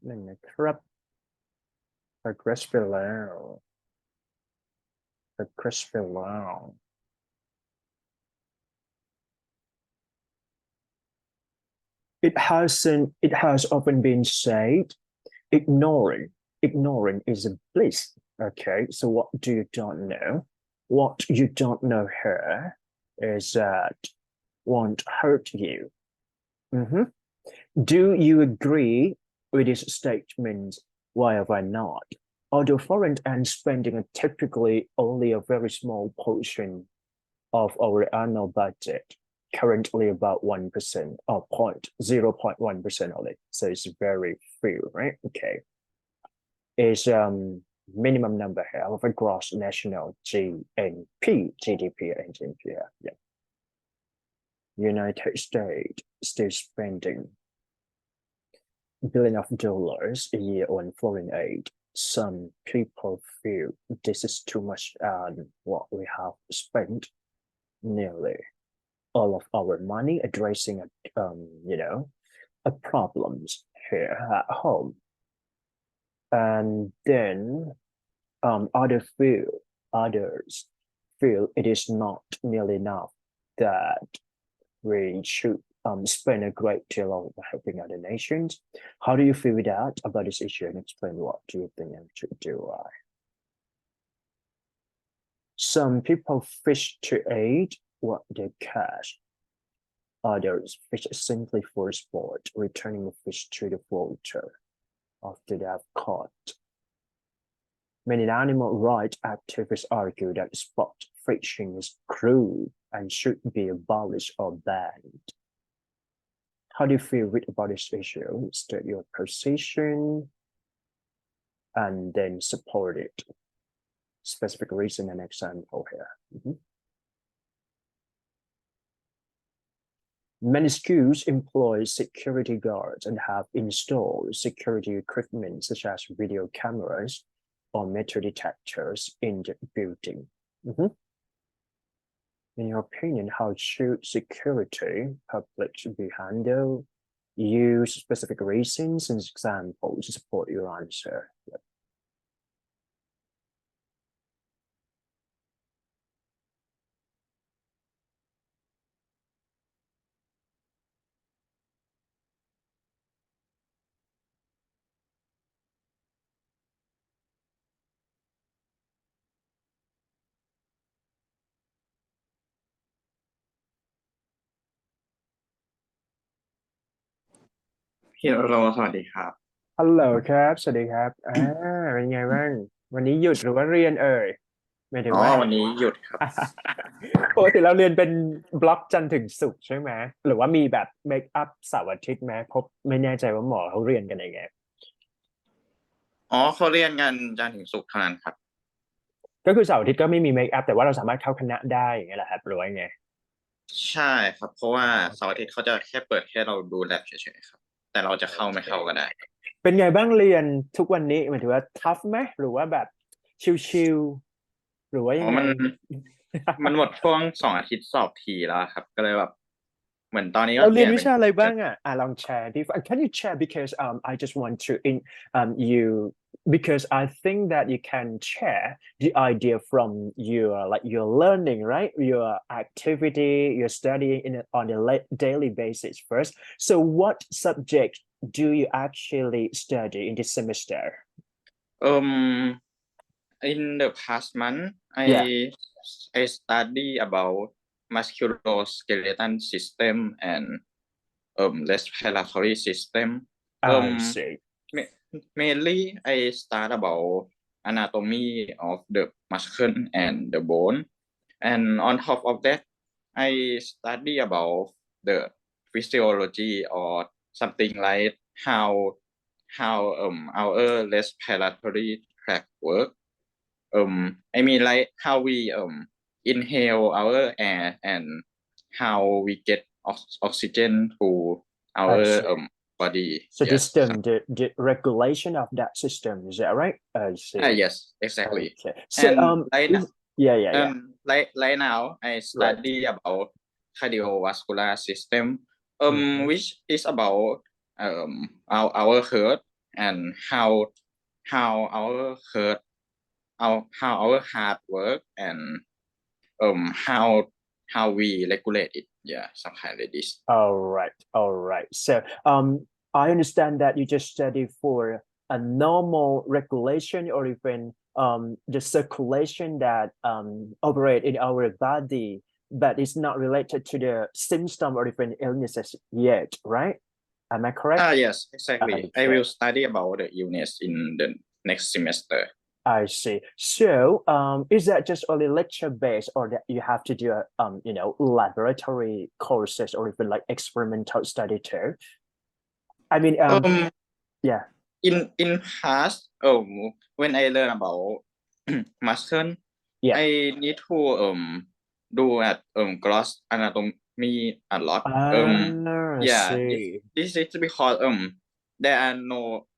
หนึ่งนะครับ progress ไปแล้ว progress ไปแล้ว it has often been said ignoring is a bliss. Okay, so what do you don't know? What you don't know here is that won't hurt you. Mhm. Do you agree with this statement? Why have I not? Although foreign and spending are typically only a very small portion of our annual budget, currently about 1% or 0.1% of it. So it's very few, right? Okay. Is minimum number here of a gross national GDP and GNP. Yeah. United States still spending billion of dollars a year on foreign aid. Some people feel this is too much and what we have spent nearly all of our money addressing a problems here at home. And then others feel it is not nearly enough that we should spend a great deal on helping other nations. How do you feel with that about this issue and explain what do you think I should do? Some people fish to aid what they catch. Others fish simply for sport, returning the fish to the water after they have caught. Many animal rights activists argue that sport fishing is cruel and should be abolished or banned. How do you feel about this issue? State your position and then support it. Specific reason and example here. Many schools employ security guards and have installed security equipment such as video cameras or metal detectors in the building. In your opinion, how should security public be handled? Use specific reasons and examples to support your answer. Yep. พี่โรสวัสดีครับ ฮัลโหลครับ สวัสดีครับเป็นไงบ้าง วันนี้หยุดหรือว่าเรียนเอ่ยหมายถึงว่า วันนี้หยุดครับ ปกติเราเรียนเป็นบล็อกจันทร์ถึงศุกร์ใช่ไหม หรือว่ามีแบบเมคอัพเสาร์อาทิตย์ไหมเพราะไม่แน่ใจว่าหมอเขาเรียนกันยังไง เขาเรียนกันจันทร์ถึงศุกร์เท่านั้นครับ ก็คือเสาร์อาทิตย์ก็ไม่มีเมคอัพแต่ว่าเราสามารถเข้าคณะได้อย่างเงี้ยแหละครับหรือว่าไง ใช่ครับ เพราะว่าเสาร์อาทิตย์เขาจะแค่เปิดแค่เราดูแลบเฉยๆครับ แต่เราจะเข้าไม่เข้าก็ได้ เป็นไงบ้างเรียนทุกวันนี้หมายถึงว่าทัฟไหมหรือว่าแบบชิลๆหรือว่ายังไง มันหมดช่วง2 อาทิตย์สอบทีแล้วครับ ก็เลยแบบเหมือนตอนนี้ก็ เราเรียนวิชาอะไรบ้างลองแชร์ดิ Can you share because I just want to you because I think that you can share the idea from your learning, right? Your activity, your studying on a daily basis first. So what subject do you actually study in this semester? In the past month, I study about musculoskeletal system and respiratory system. I see. Mainly, I start about anatomy of the muscle and the bone, and on top of that, I study about the physiology or something like how our respiratory tract work. I mean like how we inhale our air and how we get oxygen to our body. So the regulation of that system, is that right? I see. Yes, exactly. Okay. So right now I study about cardiovascular system, which is about our heart and how our hurt how our hard work and how we regulate it. Yeah, some kind like this. All right, all right. So, I understand that you just study for a normal regulation or even the circulation that operate in our body, but it's not related to the symptom or even illnesses yet, right? Am I correct? Yes, exactly. I Okay, will study about the illness in the next semester. I see. So, is that just only lecture based, or that you have to do a laboratory courses or even like experimental study too? I mean, Um, yeah. in past, when I learn about muscle, Yeah. I need to do at gross anatomy a lot. I Yeah, this see. this is because there are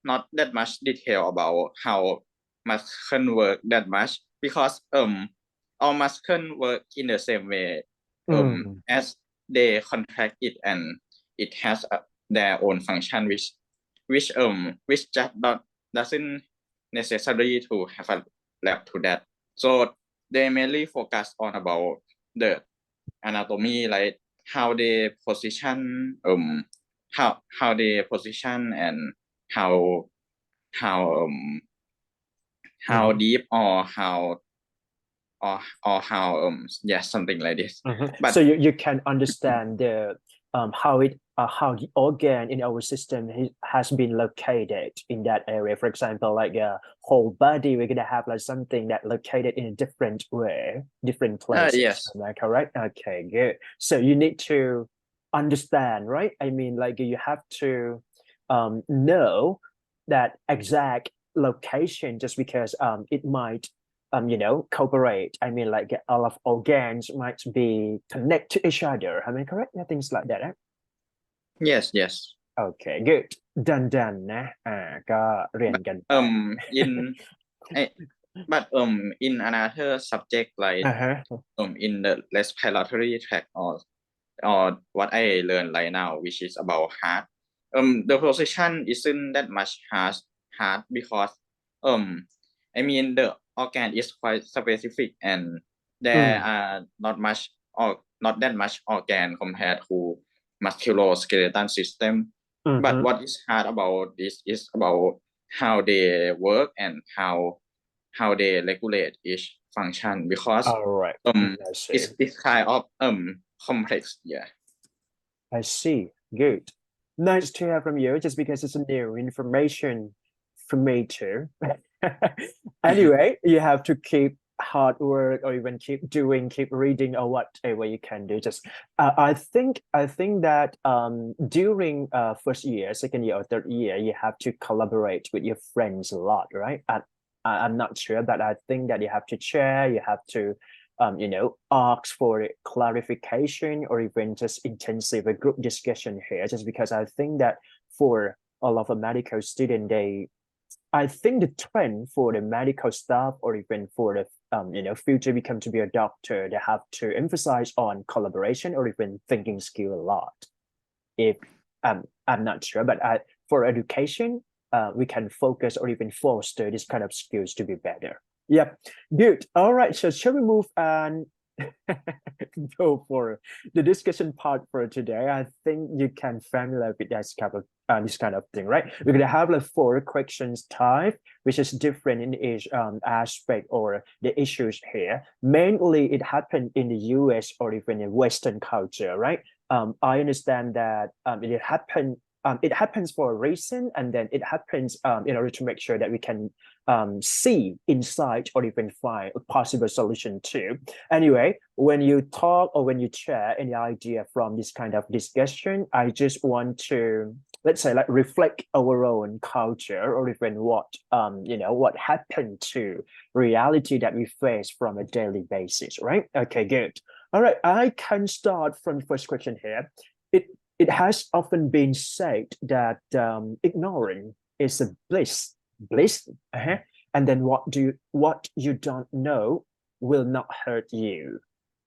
not that much detail about how muscle work that much because all muscle work in the same way Mm, as they contract it, and it has their own function which just doesn't necessary to have a lab to that. So they mainly focus on about the anatomy, like how they position how they position and how how um how mhm, deep or how yeah, something like this. mhm. So But you can understand the how the organ in our system has been located in that area. For example, like a whole body, we're gonna have like something that located in a different way, different places. yes, Am I correct? Okay, good. So you need to understand, right? I mean, like you have to know that exact location just because it might cooperate. I mean, like all of organs might be connect to each other. Am I correct? Yeah, things like that. yes. Okay, good. done นะก็เรียน but กันไป in I, but in another subject like uh-huh. in the respiratory tract or what I learned right now, which is about heart. The position isn't that much hard because um, I mean the organ is quite specific, and there Mm, are not that much organ compared to musculoskeletal system. But mm-hmm. what is hard about this is about how they work and how they regulate each function because All right. um I see. it's kind of complex. Yeah. I see. Good. Nice to hear from you, just because it's new information for me too. Anyway, you have to keep hard work or even keep doing, keep reading or whatever you can do. Just I think that during first year, second year or third year, you have to collaborate with your friends a lot, right? I'm not sure, but I think that you have to share, you have to ask for clarification or even just intensive a group discussion here, just because I think that for a lot of medical student, I think the trend for the medical staff or even for the future become to be a doctor, they have to emphasize on collaboration or even thinking skill a lot. If I'm not sure, but for education, we can focus or even foster this kind of skills to be better. Yep, good. All right, so shall we move and go for the discussion part for today? I think you can familiar with this kind of thing, right? We're gonna have like four questions type, which is different in each aspect or the issues here. Mainly, it happened in the U.S. or even in Western culture, right? I understand that it happens for a reason, and then it happens in order to make sure that we can see inside or even find a possible solution too. Anyway, when you talk or when you share any idea from this kind of discussion, I just want to, let's say, like reflect our own culture or even what happened to reality that we face from a daily basis, right? Okay, good. All right, I can start from the first question here. It has often been said that ignoring is a bliss, and then what you don't know will not hurt you.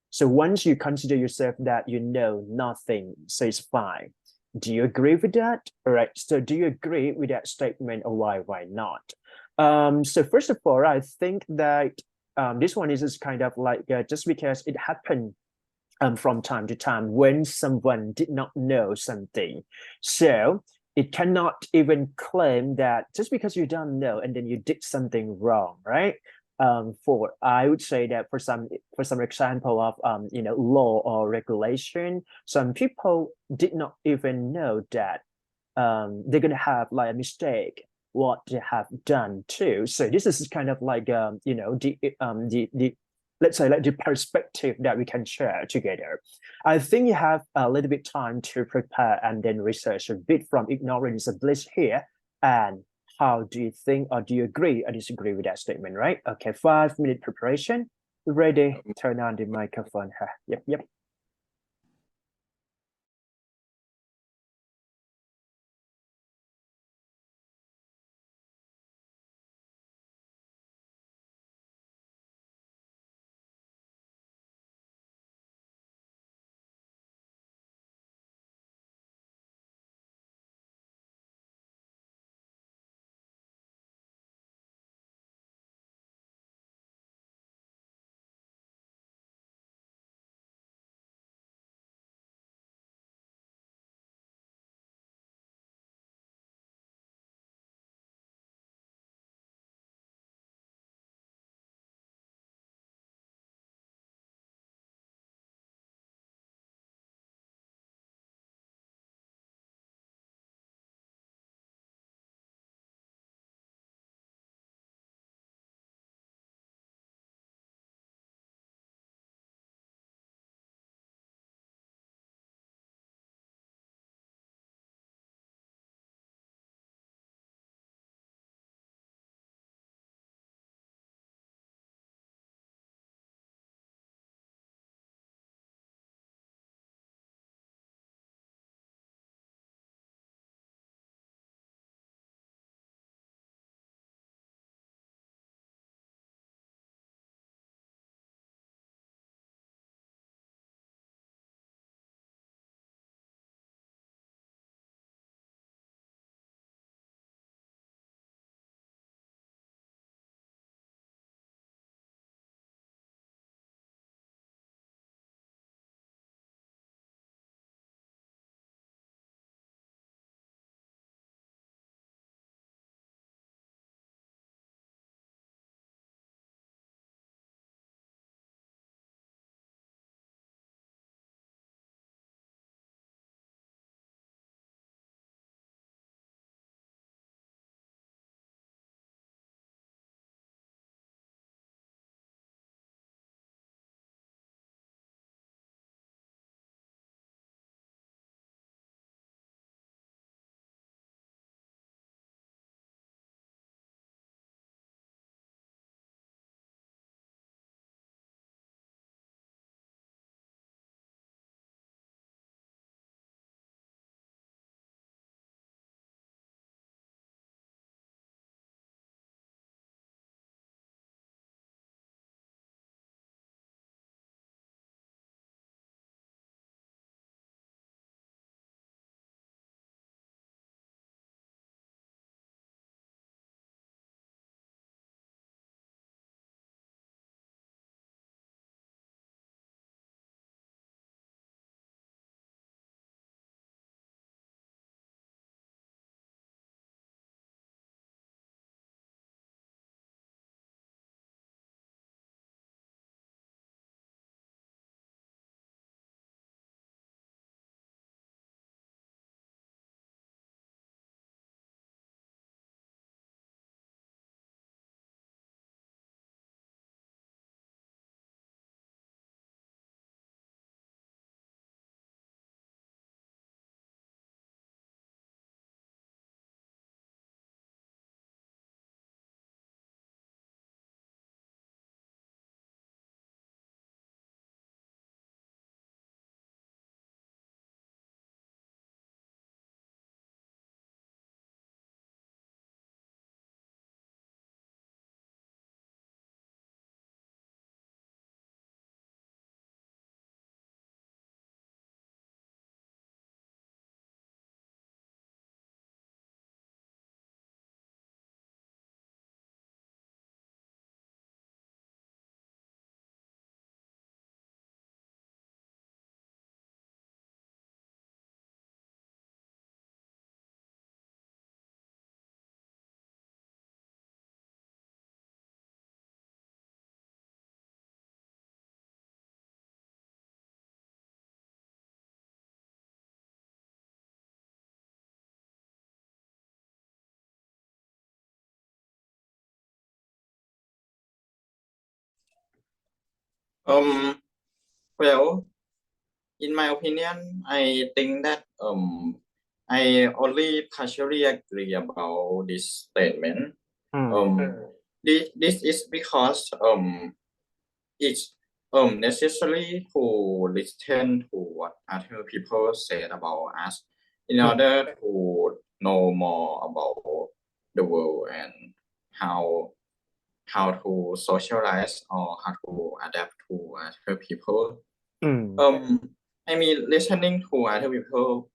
So once you consider yourself that you know nothing, so it's fine. Do you agree with that? All right. So do you agree with that statement or why not? So first of all, I think that this one is just kind of like just because it happened from time to time when someone did not know something. So it cannot even claim that just because you don't know and then you did something wrong, right? For I would say that for some example of law or regulation, some people did not even know that they're gonna have like a mistake what they have done too. So this is kind of like the let's say like the perspective that we can share together. I think you have a little bit time to prepare and then research a bit from ignorance of bliss here. And how do you think or do you agree or disagree with that statement, right? Okay, 5 minute preparation. Ready? Turn on the microphone. Yep, yep. Um, well, in my opinion, I think that I only partially agree about this statement. Mm, This is because it's necessary to listen to what other people said about us in mm, order to know more about the world and how how to socialize or how to adapt to other people. mm, I mean, listening to other people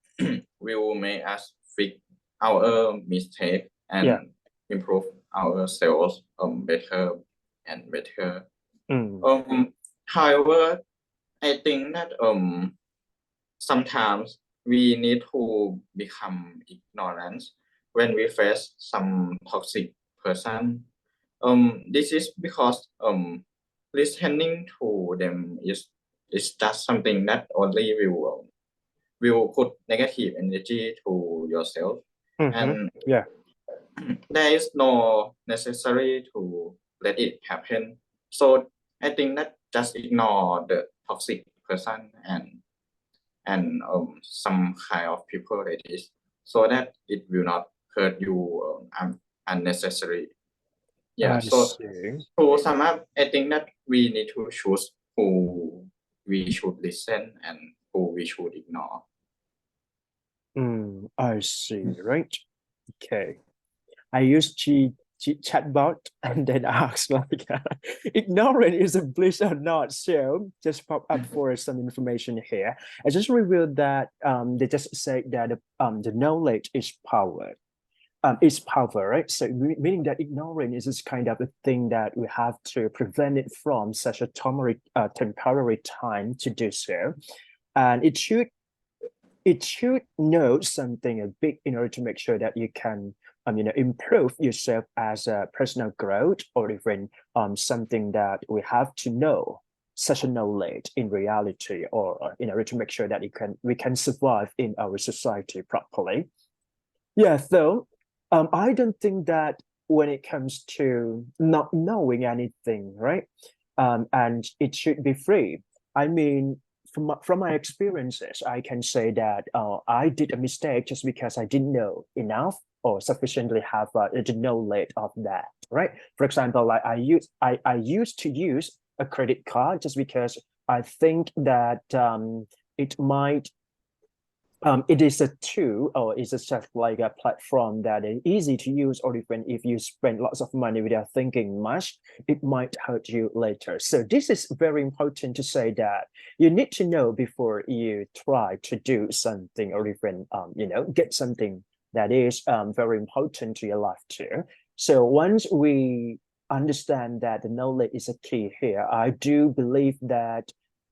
will make us fix our mistake yeah. and improve ourselves better and better. Mm, Um, however, I think that sometimes we need to become ignorant when we face some toxic person. This is because listening to them is just something that only will put negative energy to yourself, mm-hmm. and Yeah. there is no necessary to let it happen. So I think that just ignore the toxic person and some kind of people like this, so that it will not hurt you unnecessary. Yeah. I So see. to sum up, I think that we need to choose who we should listen and who we should ignore. I see. Right. Okay. I use chatbot and then ask like, ignorant is a bliss or not. So just pop up for some information here. I just revealed that they just say that the knowledge is power. Is power, right? So meaning that ignorance is this kind of a thing that we have to prevent it from such a temporary time to do so, and it should know something a bit in order to make sure that you can improve yourself as a personal growth, or even something that we have to know such a knowledge in reality, or in order to make sure that we can survive in our society properly. Yeah, so I don't think that when it comes to not knowing anything, right? And it should be free. I mean, from my experiences, I can say that I did a mistake just because I didn't know enough or sufficiently have the knowledge of that, right? For example, like I used to use a credit card just because I think that it is a tool, or is it just like a platform that is easy to use, or even if you spend lots of money without thinking much, it might hurt you later. So this is very important to say that you need to know before you try to do something, or even get something that is very important to your life too. So once we understand that the knowledge is a key here, I do believe that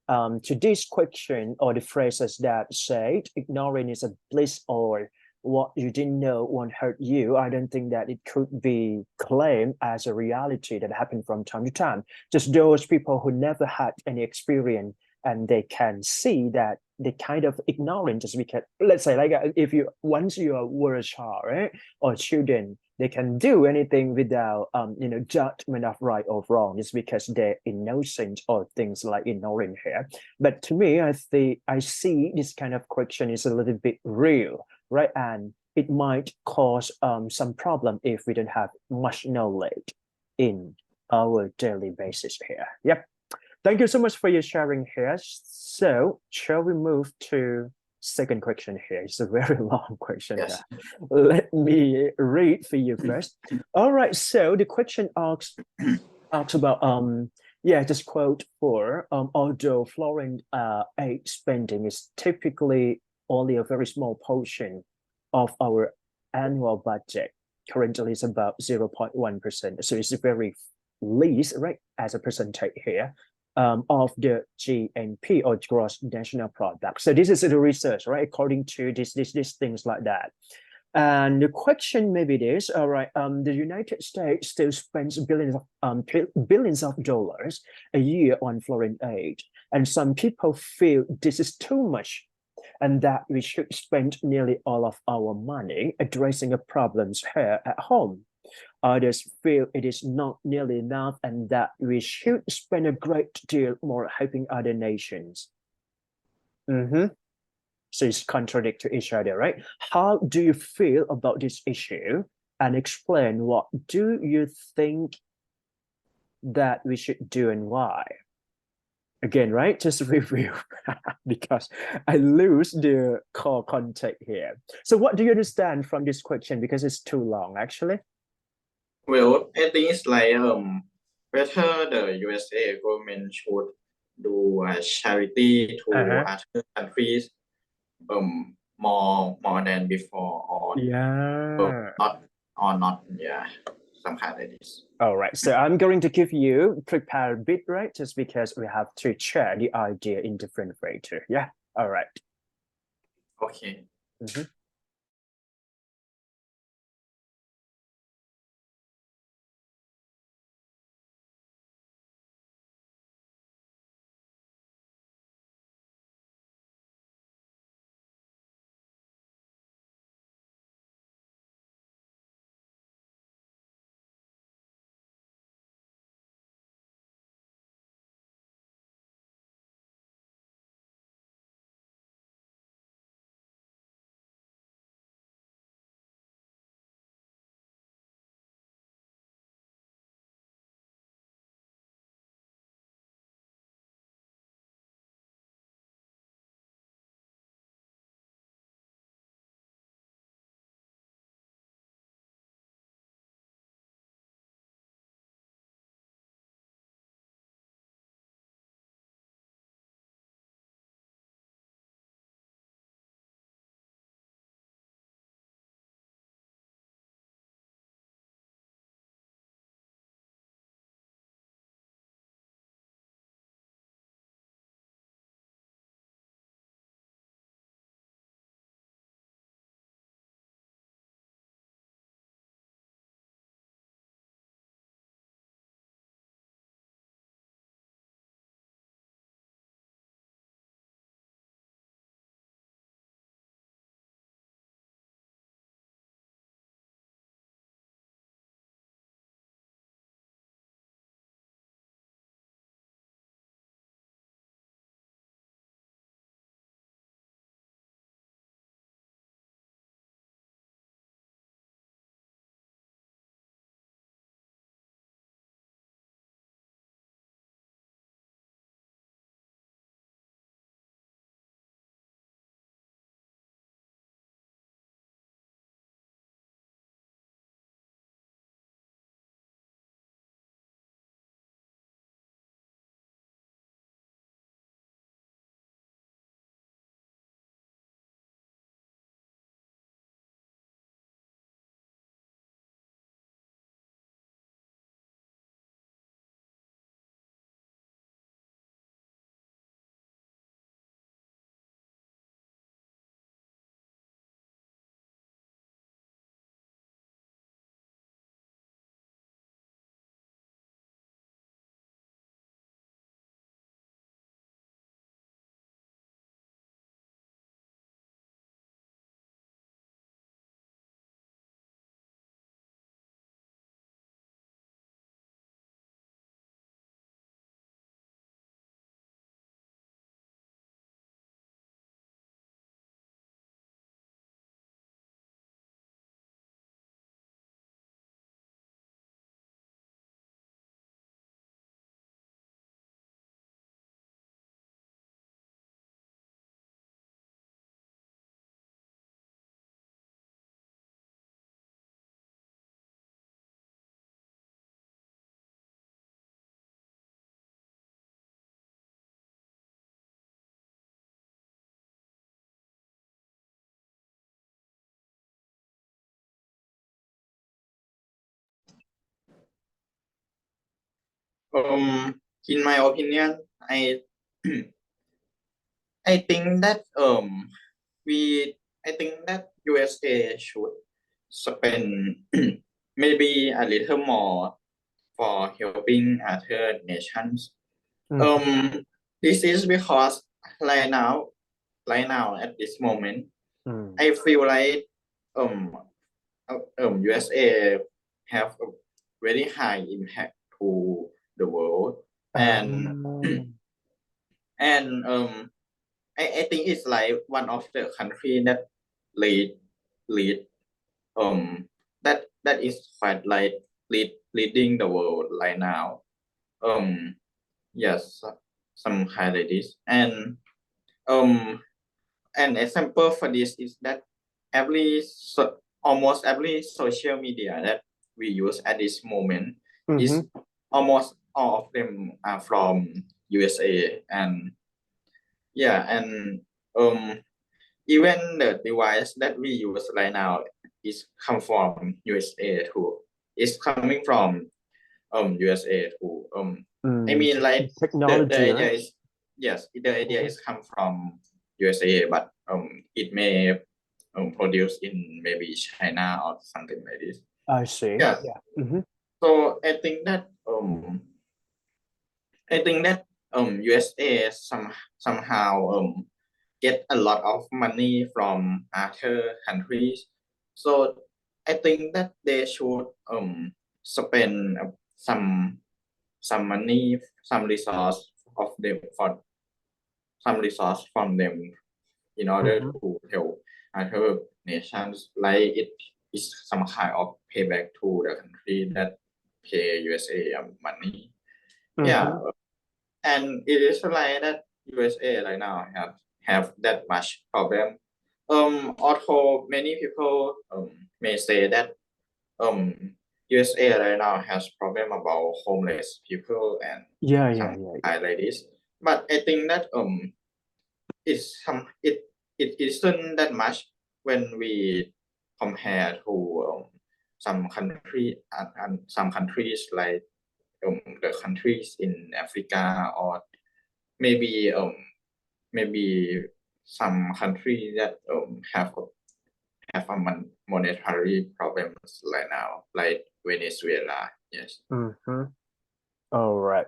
to this question, or the phrases that say ignoring is a bliss, or what you didn't know won't hurt you, I don't think that it could be claimed as a reality that happened from time to time. Just those people who never had any experience, and they can see that they kind of ignoring just because, let's say, like if you once you were a child, right, or children, they can do anything without judgment of right or wrong, just because they're innocent, or things like ignoring here. But to me, I see this kind of question is a little bit real, right? And it might cause some problem if we don't have much knowledge in our daily basis here. Yep. Thank you so much for your sharing here. So, shall we move to second question here? It's a very long question here. Yes. Let me read for you first. All right. So the question asks about yeah, just quote for although foreign aid spending is typically only a very small portion of our annual budget. Currently, it's about 0.1%. So it's very least, right, as a percentage here, of the GNP, or gross national product. So this is the research, right? According to these things like that. And the question maybe is, all right, the United States still spends billions of dollars a year on foreign aid, and some people feel this is too much, and that we should spend nearly all of our money addressing the problems here at home. Others feel it is not nearly enough and that we should spend a great deal more helping other nations. So it's contradict to each other, right? How do you feel about this issue? And explain what do you think that we should do and why? Again, right? Just review because I lose the core context here. So what do you understand from this question? Because it's too long, actually. Well, I think it's like whether the USA government should do a charity to Uh-huh. other countries more than before Yeah. not, yeah, some kind of this. All right. So I'm going to give you prepare a bit, right? Just because we have to share the idea in different way too. Yeah. All right. Okay. Mhm. In my opinion, I I think that we I think that USA should spend maybe a little more for helping other nations. Mhm. Um, this is because right now, at this moment, Mm. I feel like USA have a very high impact to the world, and Um, and I think it's like one of the country that lead lead that is quite like leading the world right now. Um, yes, some kind like this, and um, an example for this is that almost every social media that we use at this moment is mhm, almost all of them are from USA, and yeah, and um even the device that we use right now is come from USA too. It's coming from USA too. I mm, mean like the technology, idea right? is, yes, the idea Mhm. is come from USA, but it may produce in maybe China or something like this. I see. Yeah. Yeah. Hmm. So I think that USA somehow get a lot of money from other countries. So I think that they should spend some money, some resource of them for some resource from them in order Hmm. to help other nations. Like it is some kind of payback to the country that pay USA money. Yeah, Hmm. and it is like that USA right now have that much problem. Although many people may say that USA right now has problem about homeless people and Yeah, yeah, some yeah, yeah. kind like this, but I think that it isn't that much when we compare to some country and some countries like the countries in Africa, or maybe maybe some country that have a monetary problems right now, like Venezuela. Yes. Hmm. All right.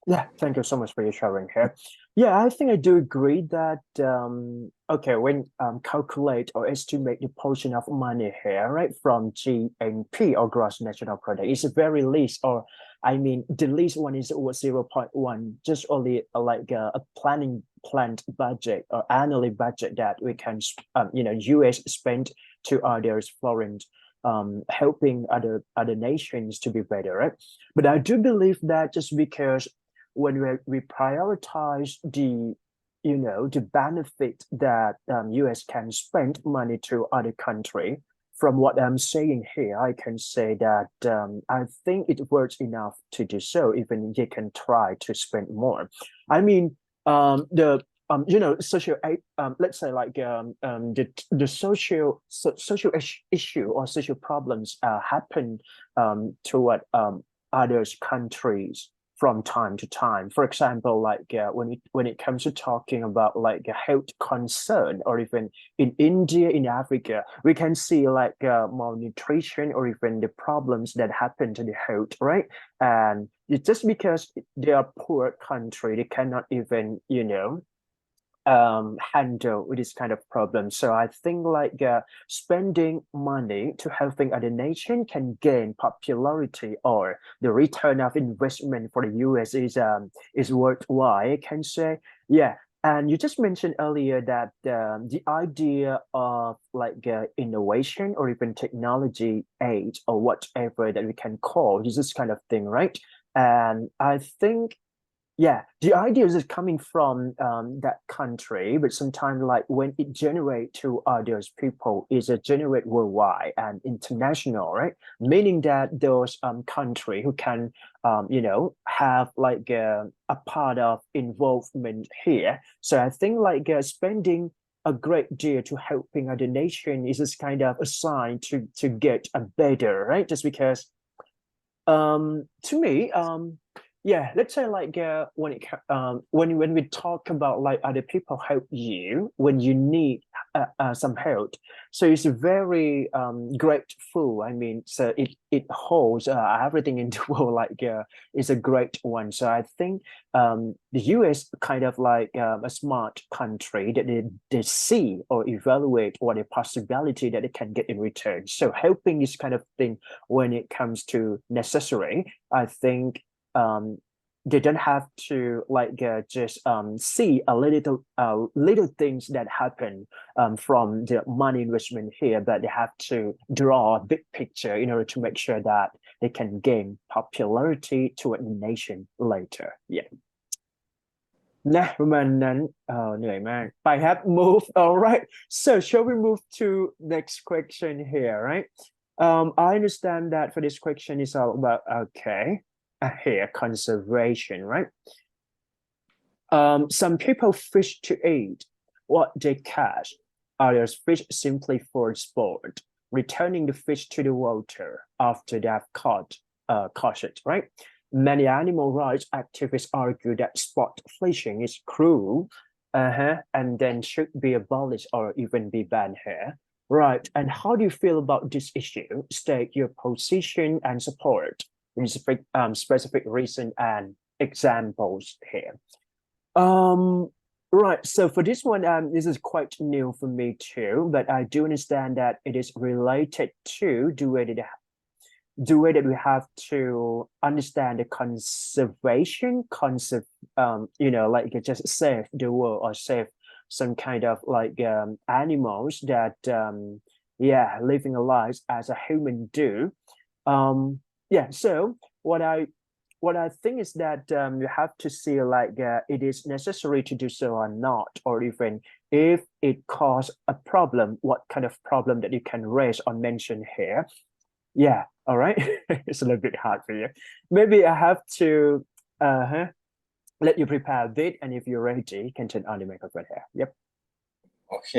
Yeah, thank you so much for your sharing here. Yeah, I think I do agree that okay, when calculate or estimate the portion of money here, right, from GNP or gross national product, it's a very least, or I mean the least one is over 0.1, just only like a planned budget or annually budget that we can US spend to others foreign helping other nations to be better, right? But I do believe that just because when we prioritize the benefit that US can spend money to other country, from what I'm saying here, I can say that I think it works enough to do so, even they can try to spend more. I mean, the social let's say like the social issue or social problems happen toward others countries from time to time. For example, like when it comes to talking about like a health concern, or even in India, in Africa, we can see like malnutrition or even the problems that happen to the health, right? And it's just because they are poor country, they cannot even handle this kind of problem. So I think like spending money to helping other nation can gain popularity, or the return of investment for the US is worthwhile, I can say. Yeah. And you just mentioned earlier that the idea of like innovation or even technology aid or whatever that we can call this kind of thing, right? And I think yeah, the ideas is coming from that country, but sometimes like when it generate to others people, is a generate worldwide and international, right? Meaning that those country who can have like a part of involvement here. So I think like spending a great deal to helping other nation is just kind of a sign to get a better, right? Just because to me, yeah, let's say like when when we talk about like other people help you when you need some help, so it's very grateful. I mean, so it holds everything in the world like is a great one. So I think the US kind of like a smart country that they see or evaluate what a possibility that it can get in return. So helping is kind of thing when it comes to necessary. I think they don't have to like just see a little things that happen from the money investment here, but they have to draw a big picture in order to make sure that they can gain popularity toward the nation later. Yeah. นะประมาณนั้นเหนื่อยมาก I have moved all right so shall we move to next question here right I understand that for this question is all about okay here conservation right some people fish to eat what they catch others fish simply for sport returning the fish to the water after they have caught it right. Many animal rights activists argue that sport fishing is cruel, and then should be abolished or even be banned here. Right. And how do you feel about this issue? State your position and support specific reason and examples here. Um, right. So for this one, this is quite new for me too, but I do understand that it is related to the way that we have to understand the conservation concept like just save the world or save some kind of like animals that yeah living a life as a human do yeah so what I think is that you have to see like it is necessary to do so or not, or even if it cause a problem, what kind of problem that you can raise or mention here. Yeah, all right. It's a little bit hard for you. Maybe I have to let you prepare a bit, and if you're ready, you can turn on the microphone here. Yep. โอเค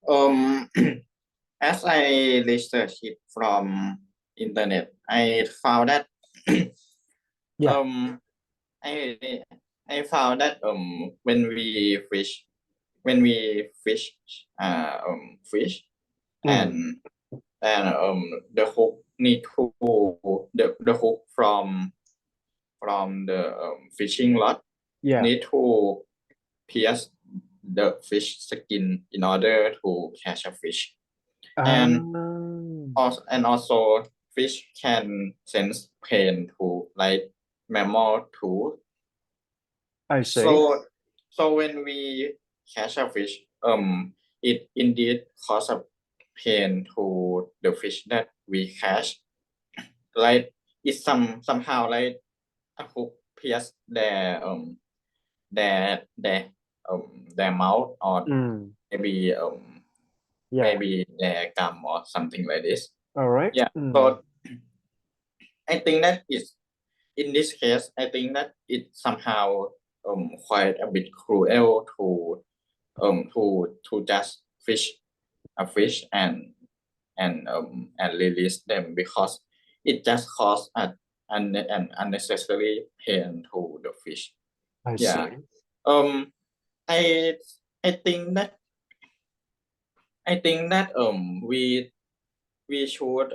Um, as I researched it from internet, I found that Yeah. um I I found that when we fish Mm. and the hook need to the hook from the fishing rod Yeah. need to pierce the fish skin in order to catch a fish and Um, also fish can sense pain to like mammal too. I So see. when we catch a fish, it indeed cause a pain to the fish that we catch. Like it's somehow like a hook pierce their mouth or Mm. maybe Yeah. their gum or something like this. All right. Yeah. Mm. So I think that is in this case, I think that it somehow quite a bit cruel to just fish a fish and release them because it just cause an unnecessary pain to the fish. I Yeah. see. Um I I think that we should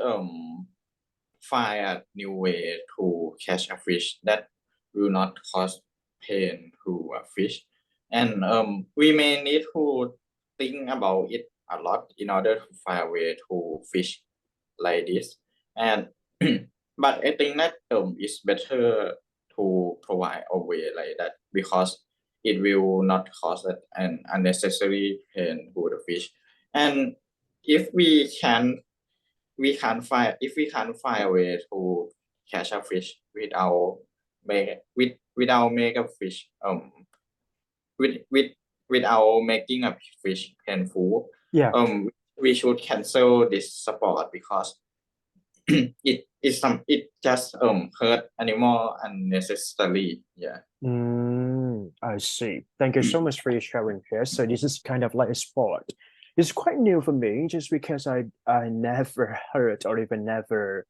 find a new way to catch a fish that will not cause pain to a fish. And we may need to think about it a lot in order to find a way to fish like this. And but I think that it's better to provide a way like that because it will not cause an unnecessary pain to the fish. And if we can find a way to catch a fish without make a fish without making a fish painful, Yeah. we should cancel this sport because it just hurt animal unnecessarily. Yeah. I see. Thank you so much for your sharing here. So this is kind of like a sport. It's quite new for me just because I never heard or even never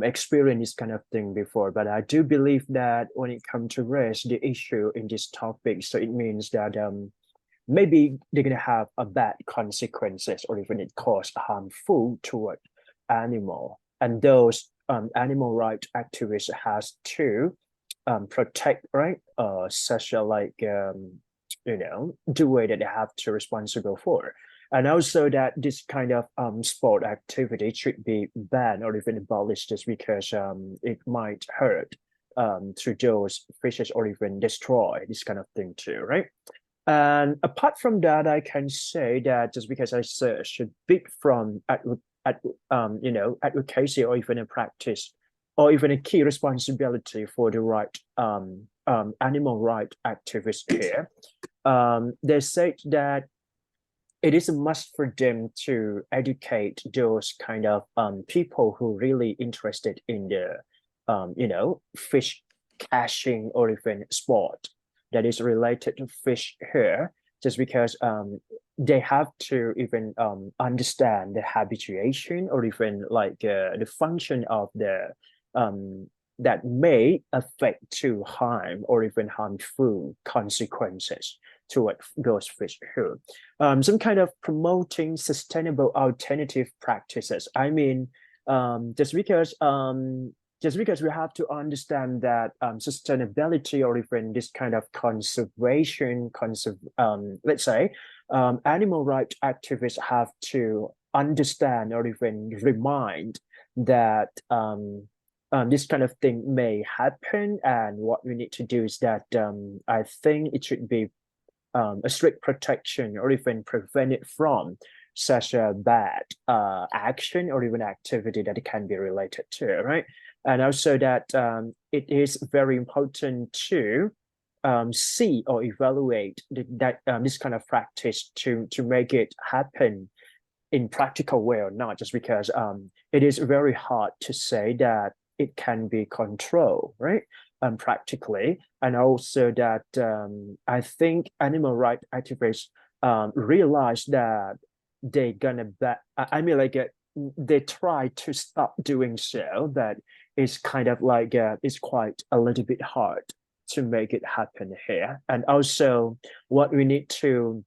experienced this kind of thing before. But I do believe that when it comes to race, the issue in this topic, so it means that maybe they're gonna have a bad consequences or even it cause harmful toward animal. And those animal right activists has to protect right such a like the way that they have to responsible for. And also that this kind of sport activity should be banned or even abolished just because it might hurt to those fishes or even destroy this kind of thing too, right? And apart from that, I can say that just because I searched a bit from advocacy or even a practice or even a key responsibility for the right animal right activists here, they said that it is a must for them to educate those kind of people who really interested in the fish catching or even sport that is related to fish here just because they have to even understand the habituation or even like the function of the um, that may affect to harm or even harmful consequences toward those fish here. Some kind of promoting sustainable alternative practices. I mean, just because we have to understand that sustainability or even this kind of let's say, animal rights activists have to understand or even remind that this kind of thing may happen, and what we need to do is that I think it should be a strict protection or even prevent it from such a bad action or even activity that it can be related to, right? And also that it is very important to see or evaluate that this kind of practice to make it happen in practical way or not, just because it is very hard to say that it can be controlled, right? Practically, and also that I think animal rights activists realize that they're gonna I mean like they try to stop doing so, but it's kind of like it's quite a little bit hard to make it happen here. And also what we need to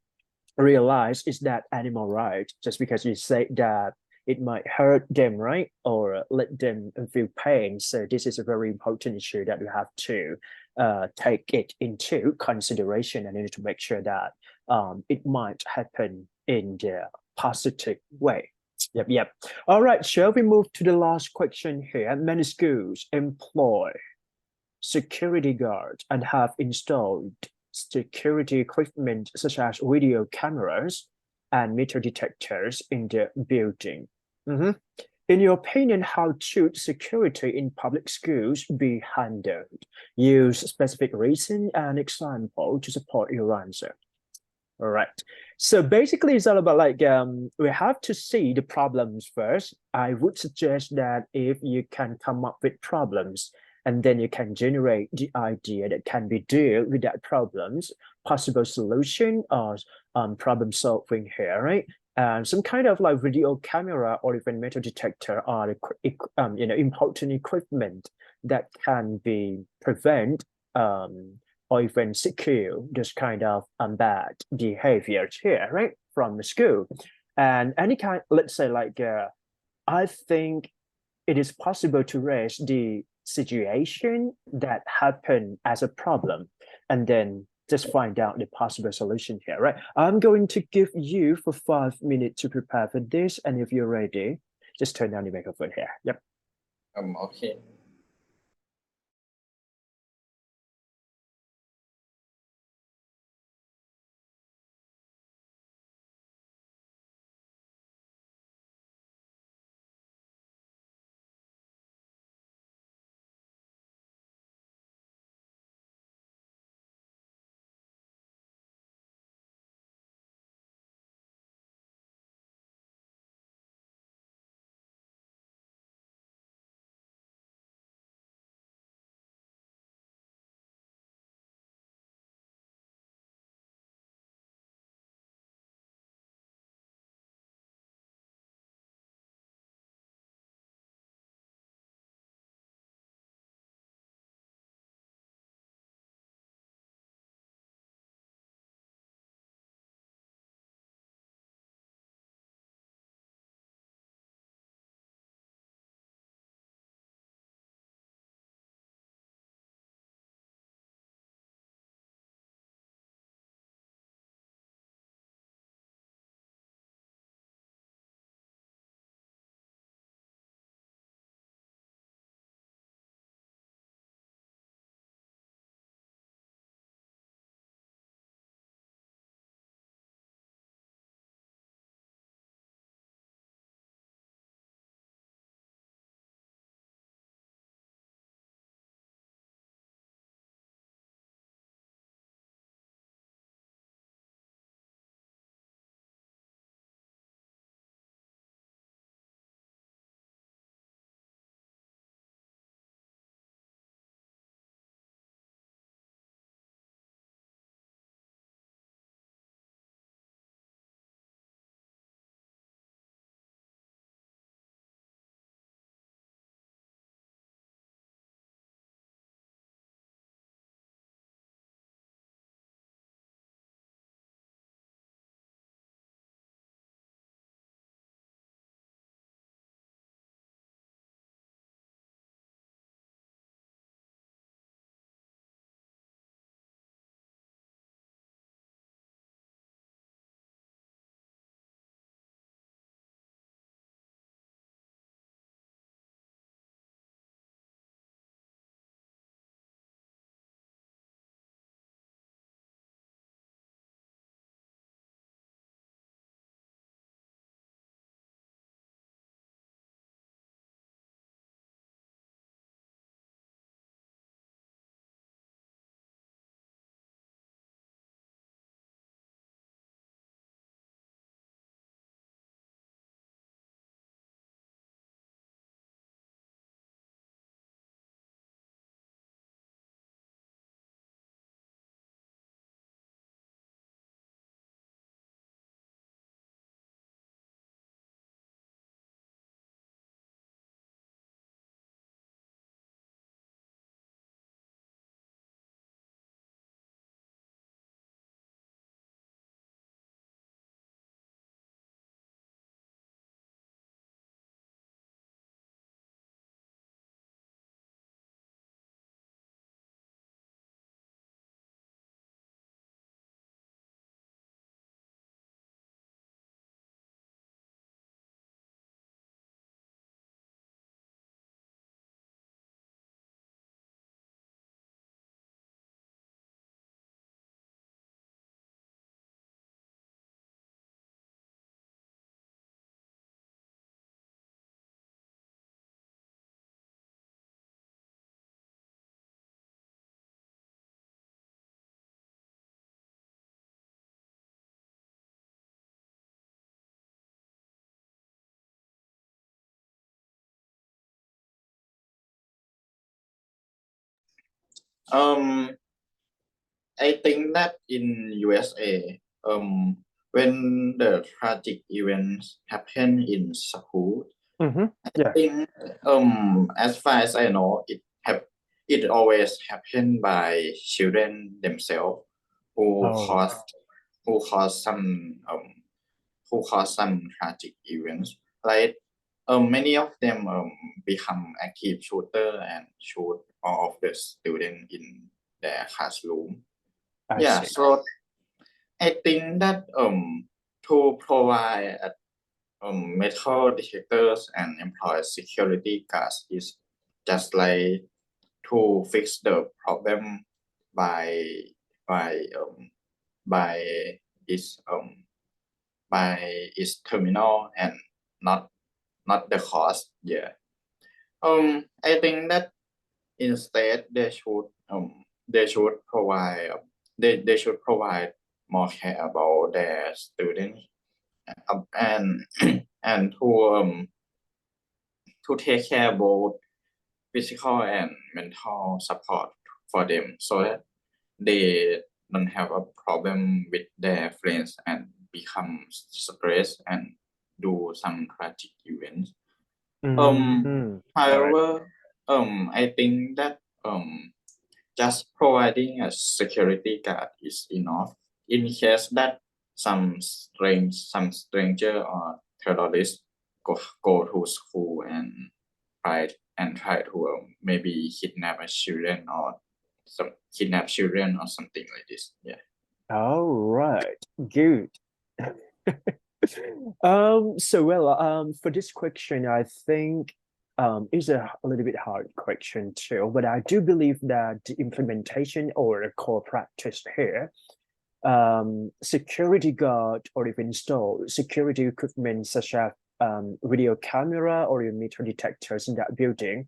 realize is that animal rights, just because you say that it might hurt them, right? Or let them feel pain. So this is a very important issue that we have to take it into consideration and need to make sure that it might happen in the positive way. Yep, yep. All right, shall we move to the last question here? Many schools employ security guards and have installed security equipment such as video cameras and metal detectors in the building. Mhm. In your opinion, how should security in public schools be handled? Use specific reason and example to support your answer. All right. So basically, it's all about like we have to see the problems first. I would suggest that if you can come up with problems, and then you can generate the idea that can be deal with that problems, possible solution or problem solving here, right? And some kind of like video camera or even metal detector are important equipment that can be prevent or even secure this kind of bad behaviors here, right, from the school. And any kind, let's say like, I think it is possible to raise the situation that happened as a problem and then just find out the possible solution here, right? I'm going to give you for 5 minutes to prepare for this. And if you're ready, just turn down the microphone here. Yep. Okay. Um, I think that in USA, when the tragic events happen in school, Mm-hmm. I Yeah. think as far as I know, it always happen by children themselves who Oh, cause who cause some who cause some tragic events. Like many of them become active shooter and shoot all of the students in their classroom. I Yeah, see. so I think that to provide metal detectors and employ security guards is just like to fix the problem by by by its by its terminal and not not the cost. Yeah. I think that instead they should provide they should provide more care about their students and and to take care both physical and mental support for them so that they don't have a problem with their friends and become stressed and do some tragic events. Mm-hmm. All right. However, I think that just providing a security guard is enough in case that some stranger or terrorist go to school and try to maybe kidnap a children or some kidnap children or something like this. Yeah. All right. Good. So well, for this question, I think is a little bit hard question too, but I do believe that the implementation or the core practice here, security guard or even install security equipment such as video camera or your metal detectors in that building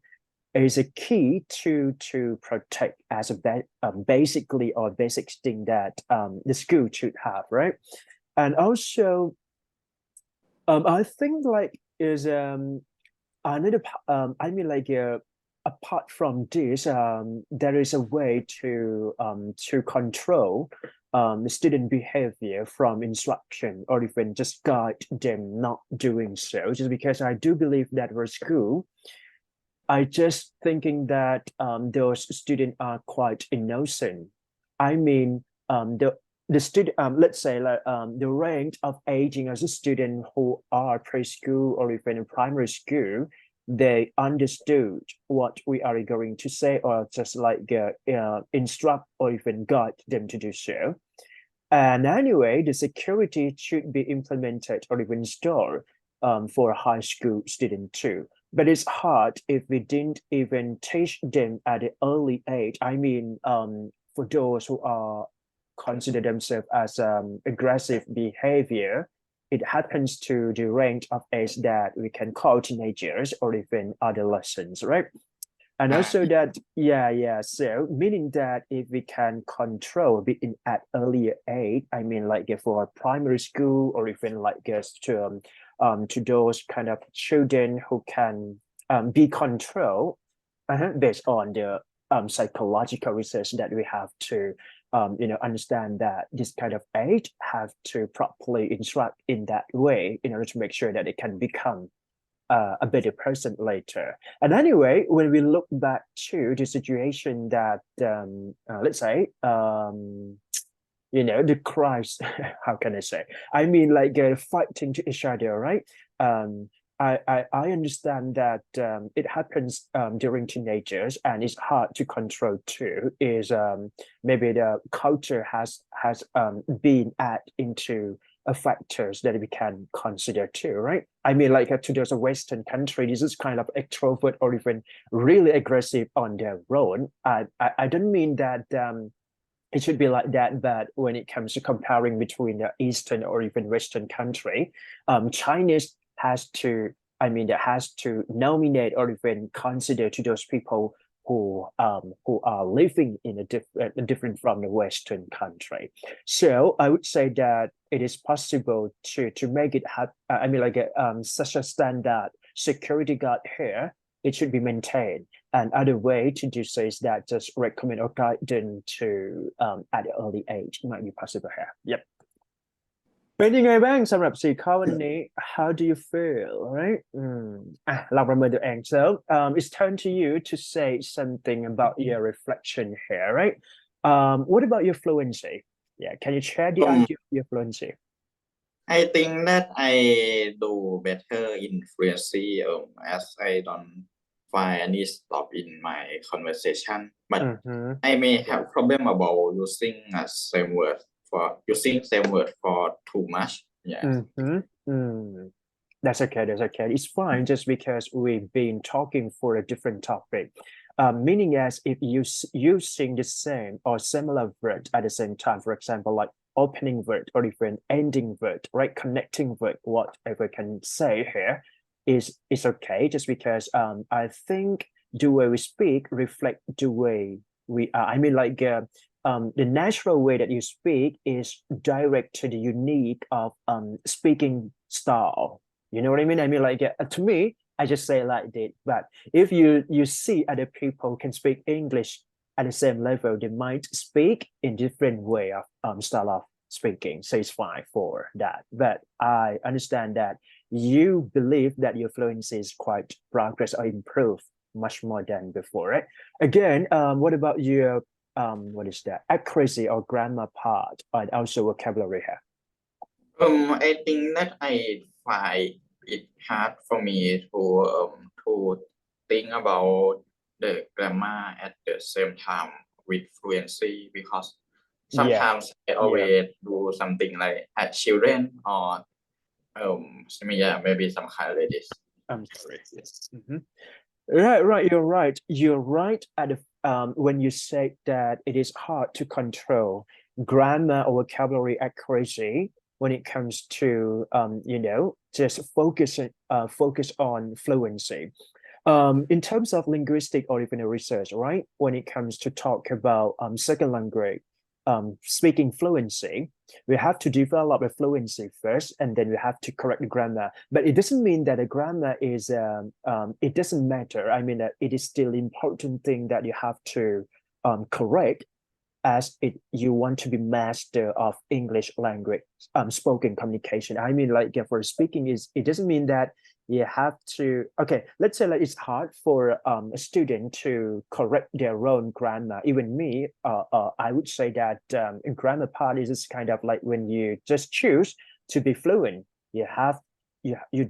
is a key to protect as a basically or basic thing that the school should have, right? And also I think like is another I mean like apart from this there is a way to control the student behavior from instruction or even just guide them not doing so, just because I do believe that our school, I just thinking that those students are quite innocent. I mean, the student, let's say like the range of aging as a student who are preschool or even in primary school, they understood what we are going to say or just like instruct or even guide them to do so. And anyway, the security should be implemented or even installed for a high school student too. But it's hard if we didn't even teach them at an early age. I mean, for those who are consider themselves as aggressive behavior, it happens to the range of age that we can call teenagers or even adolescents, right? And Ah, also that, yeah. So meaning that if we can control a bit in at earlier age, I mean like for primary school or even like to those kind of children who can be controlled based on the psychological research that we have to understand that this kind of age have to properly instruct in that way in order to make sure that it can become a better person later. And anyway, when we look back to the situation that, let's say, the Christ, how can I say? I mean, like fighting to each other, right? Um, I understand that it happens during teenagers and it's hard to control too. Is maybe the culture has been add into factors that we can consider too, right? I mean, like to those Western country, this is kind of extrovert or even really aggressive on their own. I don't mean that it should be like that, but when it comes to comparing between the Eastern or even Western country, Chinese has to, I mean, that has to nominate or even consider to those people who are living in different from the Western country. So I would say that it is possible to make it happen. I mean, like such a standard security guard here, it should be maintained. Another way to do so is that just recommend or guide them to at an early age might be possible here. Yep. เป็นยังไงบ้างสำหรับสี่ข้อวันนี้ How do you feel right เราประเมินตัวเอง so it's turn to you to say something about your reflection here right what about your fluency yeah can you share the idea of your fluency I think that I do better in fluency as I don't find any stop in my conversation but I may have problem about using same word for too much yeah That's okay. That's okay. It's fine just because we've been talking for a different topic. Meaning as if you using the same or similar word at the same time, for example, like opening word or even ending word, right? Connecting word, whatever can say here is okay just because I think the way we speak reflect the way we are. I mean like the natural way that you speak is direct to the unique of speaking style. You know what I mean? I mean, like to me, I just say like that. But if you see other people can speak English at the same level, they might speak in different way of style of speaking. So it's fine for that. But I understand that you believe that your fluency is quite progress or improved much more than before, right? Again, what about your what is that accuracy or grammar part and also vocabulary here? I think that I find it hard for me to think about the grammar at the same time with fluency because sometimes I always do something like at children or maybe some kind of like this. I'm sorry. Yes. Right. You're right at when you say that it is hard to control grammar or vocabulary accuracy when it comes to just focus on fluency. In terms of linguistic or even research, right? When it comes to talk about second language speaking fluency, we have to develop a fluency first, and then we have to correct the grammar. But it doesn't mean that the grammar is it doesn't matter. I mean that it is still important thing that you have to correct as you want to be master of English language spoken communication. I mean like for speaking is it doesn't mean that you have to okay let's say like it's hard for a student to correct their own grammar. Even me I would say that grammar part is kind of like when you just choose to be fluent you have you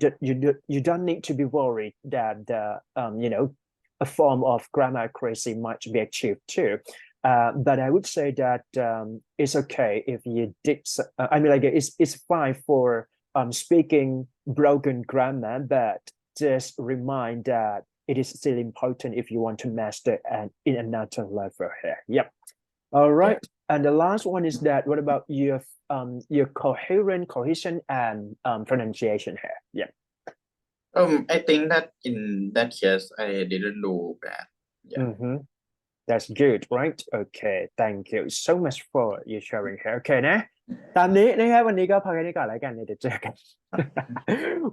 don't need to be worried that a form of grammar accuracy might be achieved too. But I would say that it's okay if you did. I mean, like it's fine for speaking broken grammar, but just remind that it is still important if you want to master and in another level here. Yep. All right. And the last one is that what about your cohesion and pronunciation here? Yeah. I think that in that case I didn't do bad. Yeah. That's good right okay thank you so much for you sharing here okay นะตามนี้นะครับวันนี้ก็พอแค่นี้ก่อนแล้วกันเดี๋ยวเจอกัน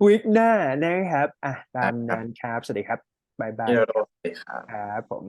วีคหน้านะครับตามนั้นครับสวัสดีครับบ๊ายบายครับผม